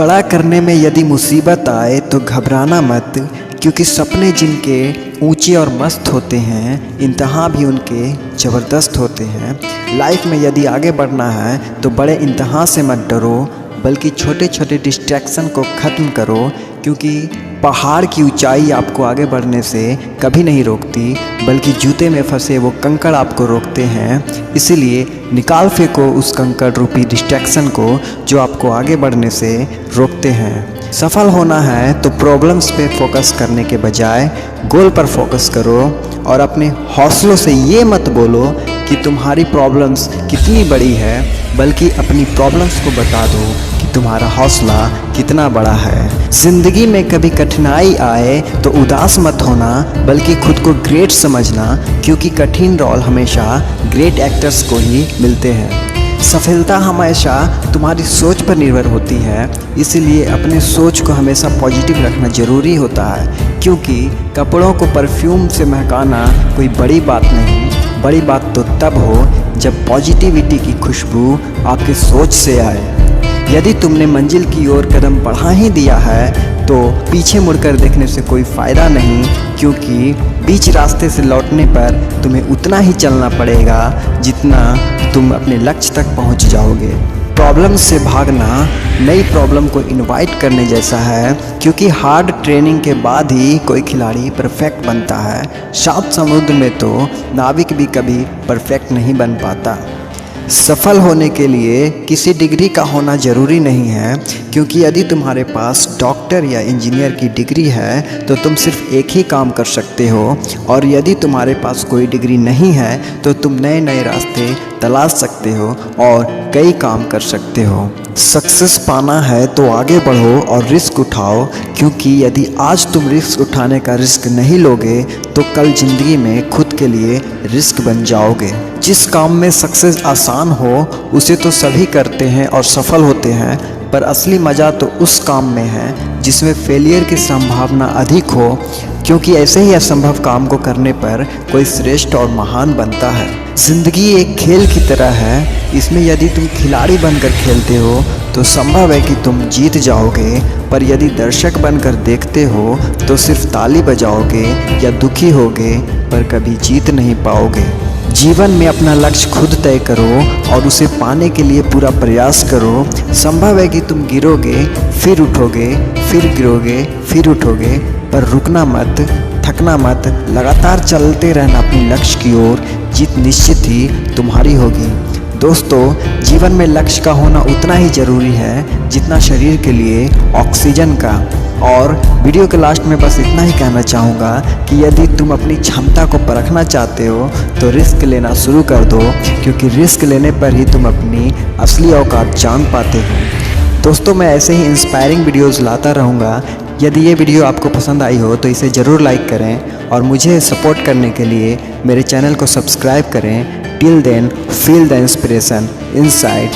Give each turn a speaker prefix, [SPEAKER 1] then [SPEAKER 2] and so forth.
[SPEAKER 1] बड़ा करने में यदि मुसीबत आए तो घबराना मत, क्योंकि सपने जिनके ऊंचे और मस्त होते हैं, इंतहा भी उनके ज़बरदस्त होते हैं। लाइफ में यदि आगे बढ़ना है तो बड़े इंतहा से मत डरो, बल्कि छोटे छोटे डिस्ट्रैक्शन को ख़त्म करो, क्योंकि पहाड़ की ऊंचाई आपको आगे बढ़ने से कभी नहीं रोकती, बल्कि जूते में फंसे वो कंकड़ आपको रोकते हैं। इसीलिए निकाल फेंको उस कंकड़ रूपी डिस्ट्रैक्शन को जो आपको आगे बढ़ने से रोकते हैं। सफल होना है तो प्रॉब्लम्स पे फोकस करने के बजाय गोल पर फोकस करो, और अपने हौसलों से ये मत बोलो कि तुम्हारी प्रॉब्लम्स कितनी बड़ी है, बल्कि अपनी प्रॉब्लम्स को बता दो कि तुम्हारा हौसला कितना बड़ा है। ज़िंदगी में कभी कठिनाई आए तो उदास मत होना, बल्कि खुद को ग्रेट समझना, क्योंकि कठिन रोल हमेशा ग्रेट एक्टर्स को ही मिलते हैं। सफलता हमेशा तुम्हारी सोच पर निर्भर होती है, इसीलिए अपने सोच को हमेशा पॉजिटिव रखना ज़रूरी होता है, क्योंकि कपड़ों को परफ्यूम से महकाना कोई बड़ी बात नहीं, बड़ी बात तो तब हो जब पॉजिटिविटी की खुशबू आपके सोच से आए। यदि तुमने मंजिल की ओर कदम बढ़ा ही दिया है तो पीछे मुड़कर देखने से कोई फ़ायदा नहीं, क्योंकि बीच रास्ते से लौटने पर तुम्हें उतना ही चलना पड़ेगा जितना तुम अपने लक्ष्य तक पहुंच जाओगे। प्रॉब्लम से भागना नई प्रॉब्लम को इनवाइट करने जैसा है, क्योंकि हार्ड ट्रेनिंग के बाद ही कोई खिलाड़ी परफेक्ट बनता है। सात समुद्र में तो नाविक भी कभी परफेक्ट नहीं बन पाता। सफल होने के लिए किसी डिग्री का होना ज़रूरी नहीं है, क्योंकि यदि तुम्हारे पास डॉक्टर या इंजीनियर की डिग्री है तो तुम सिर्फ एक ही काम कर सकते हो, और यदि तुम्हारे पास कोई डिग्री नहीं है तो तुम नए नए रास्ते तलाश सकते हो और कई काम कर सकते हो। सक्सेस पाना है तो आगे बढ़ो और रिस्क उठाओ, क्योंकि यदि आज तुम रिस्क उठाने का रिस्क नहीं लोगे तो कल ज़िंदगी में खुद के लिए रिस्क बन जाओगे। जिस काम में सक्सेस आसान हो उसे तो सभी करते हैं और सफल होते हैं, पर असली मज़ा तो उस काम में है जिसमें फेलियर की संभावना अधिक हो, क्योंकि ऐसे ही असंभव काम को करने पर कोई श्रेष्ठ और महान बनता है। ज़िंदगी एक खेल की तरह है, इसमें यदि तुम खिलाड़ी बनकर खेलते हो तो संभव है कि तुम जीत जाओगे, पर यदि दर्शक बनकर देखते हो तो सिर्फ ताली बजाओगे या दुखी होगे, पर कभी जीत नहीं पाओगे। जीवन में अपना लक्ष्य खुद तय करो और उसे पाने के लिए पूरा प्रयास करो। संभव है कि तुम गिरोगे, फिर उठोगे, फिर गिरोगे, फिर उठोगे, पर रुकना मत, थकना मत, लगातार चलते रहना अपने लक्ष्य की ओर। जीत निश्चित ही तुम्हारी होगी। दोस्तों, जीवन में लक्ष्य का होना उतना ही ज़रूरी है जितना शरीर के लिए ऑक्सीजन का। और वीडियो के लास्ट में बस इतना ही कहना चाहूँगा कि यदि तुम अपनी क्षमता को परखना चाहते हो तो रिस्क लेना शुरू कर दो, क्योंकि रिस्क लेने पर ही तुम अपनी असली औकात जान पाते हो। दोस्तों, मैं ऐसे ही इंस्पायरिंग वीडियोस लाता रहूँगा। यदि ये वीडियो आपको पसंद आई हो तो इसे ज़रूर लाइक करें, और मुझे सपोर्ट करने के लिए मेरे चैनल को सब्सक्राइब करें। Till then, feel the inspiration inside